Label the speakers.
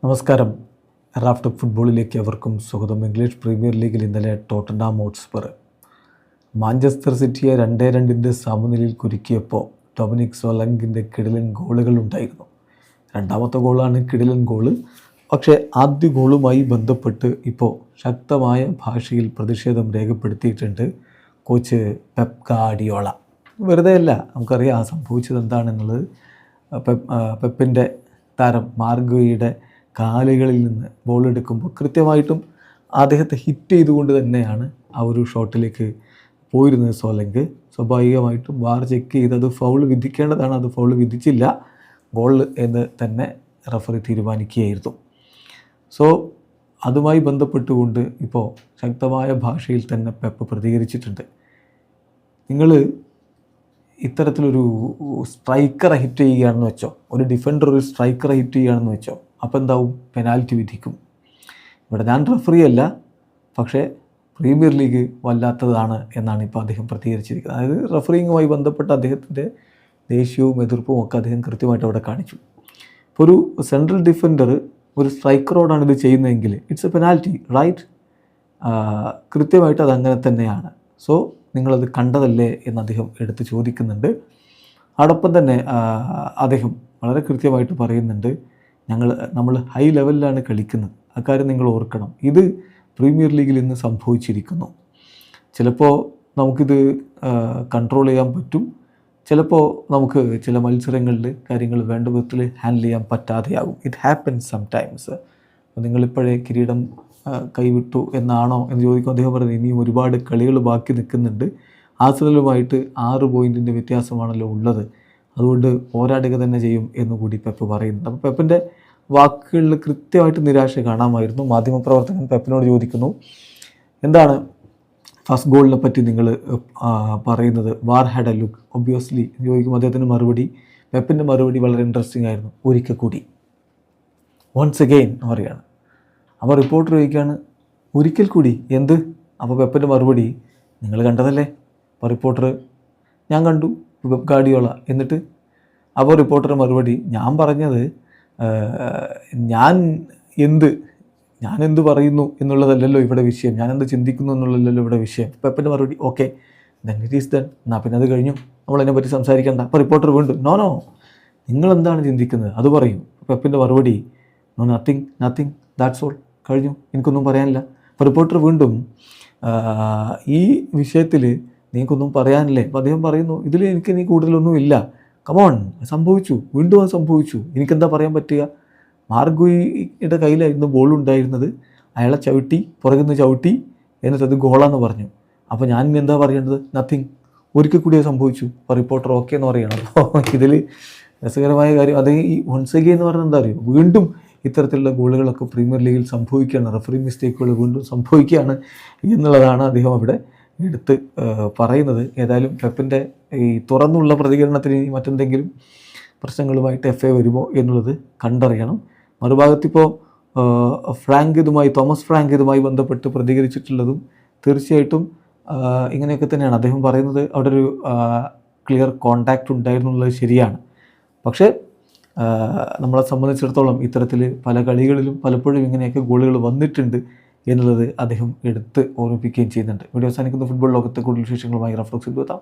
Speaker 1: നമസ്കാരം. റാഫ്റ്റ് ഫുട്ബോളിലേക്ക് അവർക്കും സ്വാഗതം. ഇംഗ്ലീഷ് പ്രീമിയർ ലീഗിൽ ഇന്നലെ ടോട്ടൻഹാം ഹോട്ട്സ്പർ മാഞ്ചസ്റ്റർ സിറ്റിയെ 2-2 സമനിലയിൽ കുരുക്കിയപ്പോൾ ഡൊമിനിക് സോലങ്കിൻ്റെ കിടിലൻ ഗോളുകളുണ്ടായിരുന്നു. രണ്ടാമത്തെ ഗോളാണ് കിടിലൻ ഗോള്. പക്ഷേ ആദ്യ ഗോളുമായി ബന്ധപ്പെട്ട് ഇപ്പോൾ ശക്തമായ ഭാഷയിൽ പ്രതിഷേധം രേഖപ്പെടുത്തിയിട്ടുണ്ട് കോച്ച് പെപ്പ് ഗാർഡിയോള. വെറുതെ അല്ല, നമുക്കറിയാം സംഭവിച്ചത് എന്താണെന്നുള്ളത്. പെപ്പിൻ്റെ താരം മാർഗോയുടെ കാലുകളിൽ നിന്ന് ബോൾ എടുക്കുമ്പോൾ കൃത്യമായിട്ടും അദ്ദേഹത്തെ ഹിറ്റ് ചെയ്തുകൊണ്ട് തന്നെയാണ് ആ ഒരു ഷോട്ടിലേക്ക് പോയിരുന്നത് സോലങ്ക്. സ്വാഭാവികമായിട്ടും വാർ ചെക്ക് ചെയ്ത് അത് ഫൗൾ വിധിക്കേണ്ടതാണ്, അത് ഫൗൾ വിധിച്ചില്ല, ഗോൾ എന്ന് തന്നെ റഫറി തീരുമാനിക്കുകയായിരുന്നു. സോ അതുമായി ബന്ധപ്പെട്ടുകൊണ്ട് ഇപ്പോൾ ശക്തമായ ഭാഷയിൽ തന്നെ പെപ്പ് പ്രതികരിച്ചിട്ടുണ്ട്. നിങ്ങൾ ഇത്തരത്തിലൊരു സ്ട്രൈക്കറെ ഹിറ്റ് ചെയ്യുകയാണെന്ന് വെച്ചോ, ഒരു ഡിഫൻഡർ ഒരു സ്ട്രൈക്കറെ ഹിറ്റ് ചെയ്യുകയാണെന്ന് വെച്ചോ, അപ്പോൾ എന്താവും, പെനാൽറ്റി വിധിക്കും. ഇവിടെ ഞാൻ റഫറി അല്ല, പക്ഷേ പ്രീമിയർ ലീഗ് വല്ലാത്തതാണ് എന്നാണ് ഇപ്പോൾ അദ്ദേഹം പ്രതികരിച്ചിരിക്കുന്നത്. അതായത് റഫറിങ്ങുമായി ബന്ധപ്പെട്ട അദ്ദേഹത്തിൻ്റെ ദേഷ്യവും എതിർപ്പും ഒക്കെ അദ്ദേഹം കൃത്യമായിട്ട് അവിടെ കാണിച്ചു. ഇപ്പോൾ ഒരു സെൻട്രൽ ഡിഫൻഡർ ഒരു സ്ട്രൈക്കറോടാണ് ഇത് ചെയ്യുന്നതെങ്കിൽ ഇറ്റ്സ് എ പെനാൽറ്റി, റൈറ്റ്? കൃത്യമായിട്ട് അതങ്ങനെ തന്നെയാണ്. സോ നിങ്ങളത് കണ്ടതല്ലേ എന്ന് അദ്ദേഹം എടുത്ത് ചോദിക്കുന്നുണ്ട്. തന്നെ അദ്ദേഹം വളരെ കൃത്യമായിട്ട് പറയുന്നുണ്ട്, നമ്മൾ ഹൈ ലെവലിലാണ് കളിക്കുന്നത്, അക്കാര്യം നിങ്ങൾ ഓർക്കണം. ഇത് പ്രീമിയർ ലീഗിൽ ഇന്ന് സംഭവിച്ചിരിക്കുന്നു. ചിലപ്പോൾ നമുക്കിത് കൺട്രോൾ ചെയ്യാൻ പറ്റും, ചിലപ്പോൾ നമുക്ക് ചില മത്സരങ്ങളിൽ കാര്യങ്ങൾ വേണ്ട വിധത്തിൽ ഹാൻഡിൽ ചെയ്യാൻ പറ്റാതെയാകും. It happens sometimes. നിങ്ങളിപ്പോഴേ കിരീടം കൈവിട്ടു എന്നാണോ എന്ന് ചോദിക്കുമ്പോൾ അദ്ദേഹം പറയുന്നത് ഇനിയും ഒരുപാട് കളികൾ ബാക്കി നിൽക്കുന്നുണ്ട്. ആർസണലുമായിട്ട് 6 പോയിൻറ്റിൻ്റെ വ്യത്യാസമാണല്ലോ ഉള്ളത്, അതുകൊണ്ട് പോരാടുക തന്നെ ചെയ്യും എന്നുകൂടി പെപ്പ് പറയുന്നുണ്ട്. അപ്പോൾ പെപ്പിൻ്റെ വാക്കുകളിൽ കൃത്യമായിട്ട് നിരാശ കാണാമായിരുന്നു. മാധ്യമപ്രവർത്തകൻ പെപ്പിനോട് ചോദിക്കുന്നു, എന്താണ് ഫസ്റ്റ് ഗോളിനെ പറ്റി നിങ്ങൾ പറയുന്നത്, വാർ ഹാഡ് എ ലുക്ക് ഒബ്വിയസ്ലി ചോദിക്കുമ്പോൾ അദ്ദേഹത്തിൻ്റെ മറുപടി, പെപ്പിൻ്റെ മറുപടി വളരെ ഇൻട്രസ്റ്റിംഗ് ആയിരുന്നു. ഒരിക്കൽ കൂടി, വൺസ് അഗെയിൻ എന്ന് പറയുകയാണ്. അപ്പോൾ റിപ്പോർട്ടർ ചോദിക്കുകയാണ്, ഒരിക്കൽ കൂടി എന്ത്? അപ്പോൾ പെപ്പിൻ്റെ മറുപടി, നിങ്ങൾ കണ്ടതല്ലേ? അപ്പോൾ റിപ്പോർട്ടർ, ഞാൻ കണ്ടു, പെപ്പ് ഗാർഡിയോള. എന്നിട്ട് അപ്പോൾ റിപ്പോർട്ടറുടെ മറുപടി, ഞാൻ പറഞ്ഞത് ഞാൻ എന്ത് പറയുന്നു എന്നുള്ളതല്ലല്ലോ ഇവിടെ വിഷയം, ഞാനെന്ത് ചിന്തിക്കുന്നു എന്നുള്ളതല്ലോ ഇവിടെ വിഷയം. പെപ്പിൻ്റെ മറുപടി, okay then it is then, എന്നാൽ പിന്നെ അത് കഴിഞ്ഞു, നമ്മളതിനെപ്പറ്റി സംസാരിക്കേണ്ട. അപ്പോൾ റിപ്പോർട്ടർ വീണ്ടും, നോ നിങ്ങളെന്താണ് ചിന്തിക്കുന്നത് അത് പറയൂ. പെപ്പിൻ്റെ മറുപടി, നോ നത്തിങ് ദാറ്റ്സ് ഓൾ, കഴിഞ്ഞു, എനിക്കൊന്നും പറയാനില്ല. അപ്പോൾ റിപ്പോർട്ടർ വീണ്ടും, ഈ വിഷയത്തിൽ നിങ്ങൾക്കൊന്നും പറയാനില്ലേ? അപ്പോൾ അദ്ദേഹം പറയുന്നു, ഇതിൽ എനിക്ക് ഇനി കൂടുതലൊന്നും ഇല്ല, കമോൺ, സംഭവിച്ചു, വീണ്ടും അത് സംഭവിച്ചു, എനിക്കെന്താ പറയാൻ പറ്റുക? മാർഗോയുടെ കയ്യിലായിരുന്നു ബോൾ ഉണ്ടായിരുന്നത്, അയാളെ ചവിട്ടി, പുറകിൽ നിന്ന് ചവിട്ടി, എന്നിട്ടത് ഗോളാന്ന് പറഞ്ഞു. അപ്പോൾ ഞാൻ ഇനി എന്താ പറയേണ്ടത്? നത്തിങ്, ഒരിക്കൽ കൂടി സംഭവിച്ചു. അപ്പോൾ റിപ്പോർട്ടർ ഓക്കെ എന്ന് പറയണം. അപ്പോൾ ഇതിൽ രസകരമായ കാര്യം, അത് ഈ വൺസഗി എന്ന് പറഞ്ഞാൽ എന്താ അറിയുമോ, വീണ്ടും ഇത്തരത്തിലുള്ള ഗോളുകളൊക്കെ പ്രീമിയർ ലീഗിൽ സംഭവിക്കുകയാണ്, റഫറി മിസ്റ്റേക്കുകൾ വീണ്ടും സംഭവിക്കുകയാണ് എന്നുള്ളതാണ് അദ്ദേഹം അവിടെ എടുത്ത് പറയുന്നത്. ഏതായാലും പെപ്പിൻ്റെ ഈ തുറന്നുള്ള പ്രതികരണത്തിന് മറ്റെന്തെങ്കിലും പ്രശ്നങ്ങളുമായിട്ട് FA വരുമോ എന്നുള്ളത് കണ്ടറിയണം. മറുഭാഗത്തിപ്പോൾ തോമസ് ഫ്രാങ്ക് ഇതുമായി ബന്ധപ്പെട്ട് പ്രതികരിച്ചിട്ടുള്ളതും തീർച്ചയായിട്ടും ഇങ്ങനെയൊക്കെ തന്നെയാണ്. അദ്ദേഹം പറയുന്നത് അവിടെ ഒരു ക്ലിയർ കോണ്ടാക്റ്റ് ഉണ്ടായിരുന്നു എന്നുള്ളത് ശരിയാണ്. പക്ഷേ നമ്മളെ സംബന്ധിച്ചിടത്തോളം ഇത്തരത്തിൽ പല കളികളിലും പലപ്പോഴും ഇങ്ങനെയൊക്കെ ഗോളുകൾ വന്നിട്ടുണ്ട് എന്നുള്ളത് അദ്ദേഹം എടുത്ത് ഓർമ്മിപ്പിക്കുകയും ചെയ്യുന്നുണ്ട്. വീഡിയോ അവസാനിക്കുന്ന ഫുട്ബോൾ ലോകത്തെ കൂടുതൽ വിശേഷങ്ങളുമായി റഫ്ലോക്സിൽ എത്താം.